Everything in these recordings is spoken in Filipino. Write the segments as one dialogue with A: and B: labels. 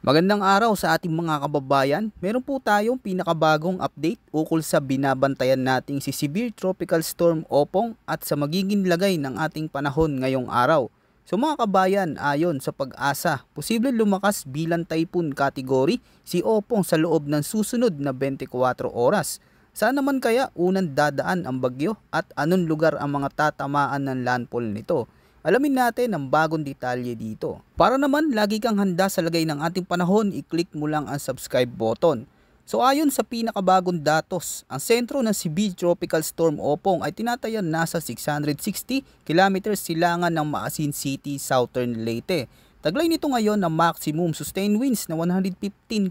A: Magandang araw sa ating mga kababayan. Meron po tayong pinakabagong update ukol sa binabantayan nating si Severe Tropical Storm Opong at sa magiging lagay ng ating panahon ngayong araw. So mga kabayan, ayon sa pag-asa, posibleng lumakas bilang typhoon category si Opong sa loob ng susunod na 24 oras. Saan naman kaya unang dadaan ang bagyo at anong lugar ang mga tatamaan ng landfall nito? Alamin natin ang bagong detalye dito. Para naman lagi kang handa sa lagay ng ating panahon, i-click mo lang ang subscribe button. So ayon sa pinakabagong datos, ang sentro ng Severe Tropical Storm Opong ay tinatayan nasa 660 kilometers silangan ng Maasin City, Southern Leyte. Taglay nito ngayon ng maximum sustained winds na 115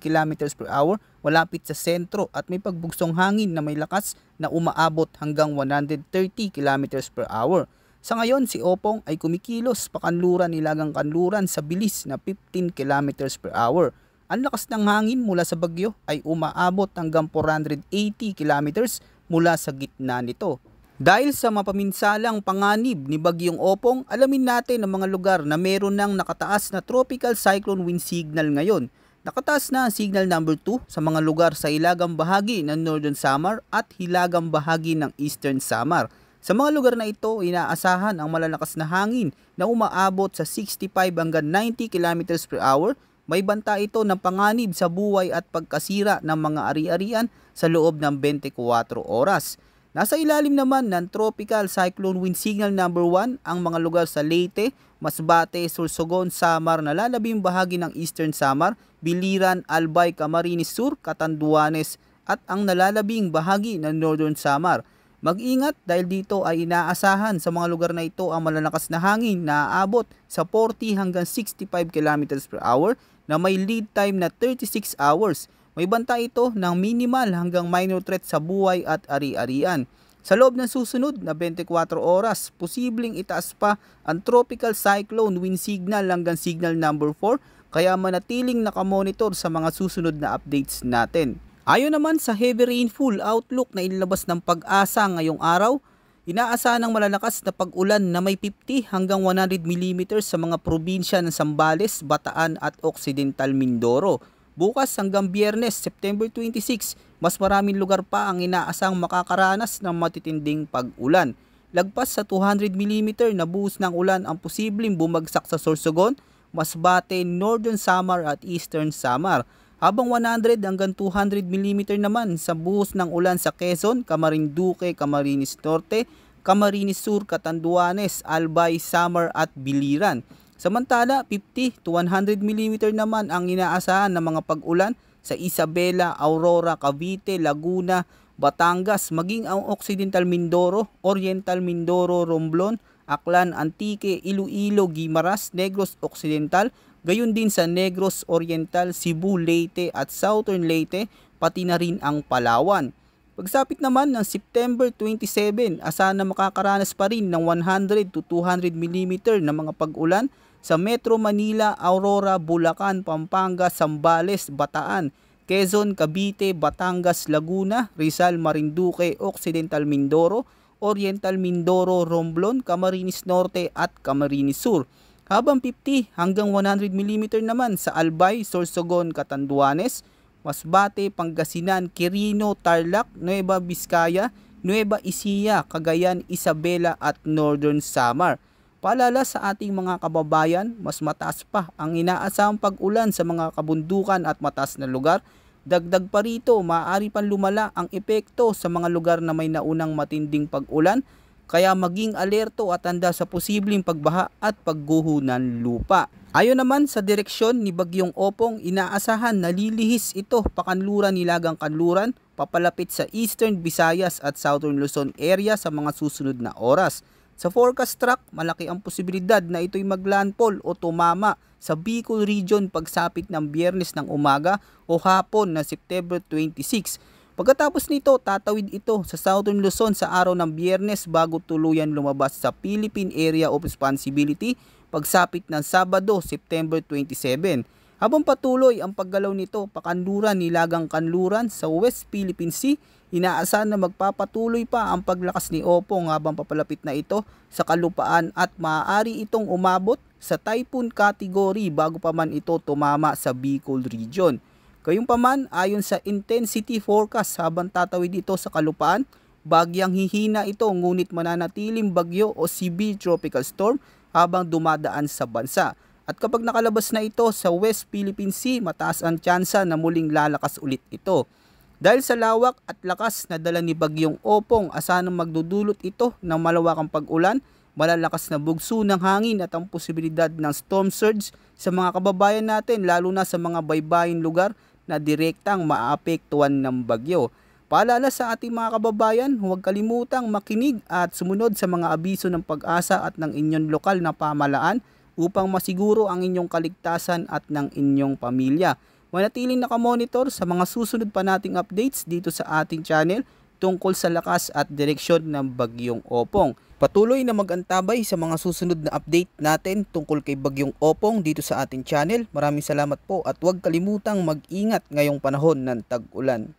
A: kilometers per hour malapit sa sentro at may pagbugsong hangin na may lakas na umaabot hanggang 130 kilometers per hour. Sa ngayon, si Opong ay kumikilos pakanluran nilagang kanluran sa bilis na 15 kilometers per hour. Ang lakas ng hangin mula sa bagyo ay umaabot hanggang 480 kilometers mula sa gitna nito. Dahil sa mapaminsalang panganib ni Bagyong Opong, alamin natin ang mga lugar na meron ng nakataas na tropical cyclone wind signal ngayon. Nakataas na ang signal number 2 sa mga lugar sa hilagang bahagi ng Northern Samar at hilagang bahagi ng Eastern Samar. Sa mga lugar na ito, inaasahan ang malalakas na hangin na umaabot sa 65 hanggang 90 kilometers per hour. May banta ito ng panganib sa buhay at pagkasira ng mga ari-arian sa loob ng 24 oras. Nasa ilalim naman ng Tropical Cyclone Wind Signal number 1 ang mga lugar sa Leyte, Masbate, Sorsogon, Samar, nalalabing bahagi ng Eastern Samar, Biliran, Albay, Camarines Sur, Catanduanes at ang nalalabing bahagi ng Northern Samar. Mag-ingat dahil dito ay inaasahan sa mga lugar na ito ang malalakas na hangin na aabot sa 40 hanggang 65 kilometers per hour na may lead time na 36 hours. May banta ito ng minimal hanggang minor threat sa buhay at ari-arian. Sa loob ng susunod na 24 oras, posibleng itaas pa ang tropical cyclone wind signal hanggang signal number 4 kaya manatiling nakamonitor sa mga susunod na updates natin. Ayon naman sa heavy rainfall outlook na inilabas ng Pag-asa ngayong araw, inaasahan ng malalakas na pag-ulan na may 50 hanggang 100 mm sa mga probinsya ng Zambales, Bataan at Occidental Mindoro. Bukas hanggang Biyernes, September 26, mas maraming lugar pa ang inaasang makakaranas ng matitinding pag-ulan. Lagpas sa 200 mm na buhos ng ulan ang posibleng bumagsak sa Sorsogon, Masbate, Northern Samar at Eastern Samar. Habang 100 hanggang 200 mm naman sa buhos ng ulan sa Quezon, Camarinduque, Camarines Norte, Camarines Sur, Catanduanes, Albay, Samar at Biliran. Samantala, 50 to 100 mm naman ang inaasahan ng mga pag-ulan sa Isabela, Aurora, Cavite, Laguna, Batangas, maging ang Occidental Mindoro, Oriental Mindoro, Romblon, Aklan, Antique, Iloilo, Guimaras, Negros Occidental, gayon din sa Negros Oriental, Cebu, Leyte at Southern Leyte, pati na rin ang Palawan. Pagsapit naman ng September 27, asahan na makakaranas pa rin ng 100 to 200 mm na mga pag-ulan sa Metro Manila, Aurora, Bulacan, Pampanga, Zambales, Bataan, Quezon, Cavite, Batangas, Laguna, Rizal, Marinduque, Occidental Mindoro, Oriental Mindoro, Romblon, Camarines Norte at Camarines Sur. Habang 50 hanggang 100 mm naman sa Albay, Sorsogon, Catanduanes, Masbate, Pangasinan, Quirino, Tarlac, Nueva Vizcaya, Nueva Ecija, Cagayan, Isabela at Northern Samar. Paalala sa ating mga kababayan, mas mataas pa ang inaasahang pag-ulan sa mga kabundukan at mataas na lugar. Dagdag pa rito, maaari pang lumala ang epekto sa mga lugar na may naunang matinding pag-ulan. Kaya maging alerto at handa sa posibleng pagbaha at pagguho ng lupa. Ayon naman sa direksyon ni Bagyong Opong, inaasahan na lilihis ito pakanluran nilagang kanluran papalapit sa Eastern Visayas at Southern Luzon area sa mga susunod na oras. Sa forecast track, malaki ang posibilidad na ito'y maglandfall o tumama sa Bicol Region pagsapit ng Biyernes ng umaga o hapon na September 26. Pagkatapos nito, tatawid ito sa Southern Luzon sa araw ng Biyernes bago tuluyan lumabas sa Philippine Area of Responsibility pagsapit ng Sabado, September 27. Habang patuloy ang paggalaw nito pakanluran nilagang kanluran sa West Philippine Sea, inaasahan na magpapatuloy pa ang paglakas ni Opong habang papalapit na ito sa kalupaan at maaari itong umabot sa typhoon category bago pa man ito tumama sa Bicol region. Gayunpaman, ayon sa intensity forecast habang tatawid ito sa kalupaan, bagyang hihina ito ngunit mananatiling bagyo o severe tropical storm habang dumadaan sa bansa. At kapag nakalabas na ito sa West Philippine Sea, mataas ang tsansa na muling lalakas ulit ito. Dahil sa lawak at lakas na dala ni Bagyong Opong, asahan magdudulot ito ng malawakang pag-ulan, malalakas na bugso ng hangin at ang posibilidad ng storm surge sa mga kababayan natin lalo na sa mga baybaying lugar na direktang maapektuhan ng bagyo. Paalala sa ating mga kababayan, huwag kalimutang makinig at sumunod sa mga abiso ng Pag-asa at ng inyong lokal na pamahalaan upang masiguro ang inyong kaligtasan at ng inyong pamilya. Manatiling nakamonitor sa mga susunod pa nating updates dito sa ating channel tungkol sa lakas at direksyon ng Bagyong Opong. Patuloy na mag-antabay sa mga susunod na update natin tungkol kay Bagyong Opong dito sa ating channel. Maraming salamat po at huwag kalimutang mag-ingat ngayong panahon ng tag-ulan.